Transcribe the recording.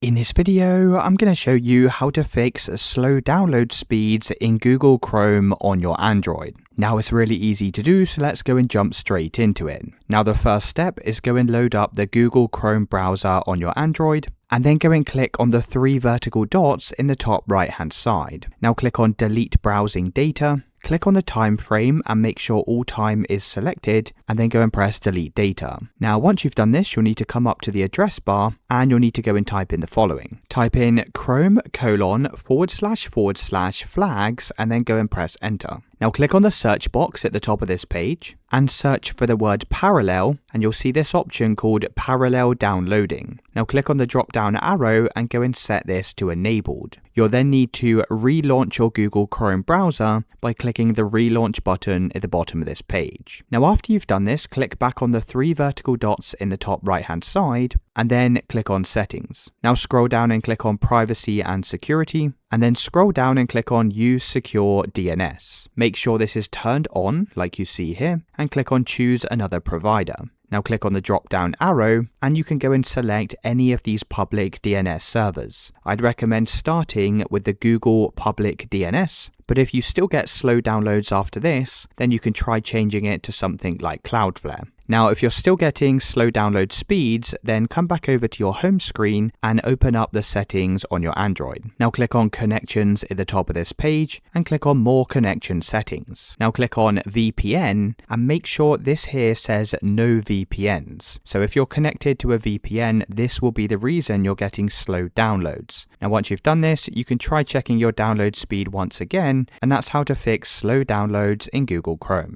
In this video, I'm going to show you how to fix slow download speeds in Google Chrome on your Android. Now it's really easy to do, so let's go and jump straight into it. Now the first step is go and load up the Google Chrome browser on your Android, and then go and click on the three vertical dots in the top right hand side. Now click on Delete Browsing Data. Click on the time frame and make sure all time is selected, and then go and press delete data. Now once you've done this, you'll need to come up to the address bar and you'll need to go and type in the following. Type in chrome://flags and then go and press enter. Now click on the search box at the top of this page and search for the word parallel, and you'll see this option called parallel downloading. Now click on the drop down arrow and go and set this to enabled. You'll then need to relaunch your Google Chrome browser by clicking the relaunch button at the bottom of this page. Now after you've done this, click back on the three vertical dots in the top right hand side and then click on settings. Now scroll down and click on privacy and security, and then scroll down and click on use secure DNS. Make sure this is turned on like you see here and click on choose another provider. Now click on the drop down arrow and you can go and select any of these public DNS servers. I'd recommend starting with the Google public DNS, but if you still get slow downloads after this, then you can try changing it to something like Cloudflare. Now, if you're still getting slow download speeds, then come back over to your home screen and open up the settings on your Android. Now click on connections at the top of this page and click on more connection settings. Now click on VPN and make sure this here says no VPNs. So if you're connected to a VPN, this will be the reason you're getting slow downloads. Now once you've done this, you can try checking your download speed once again, and that's how to fix slow downloads in Google Chrome.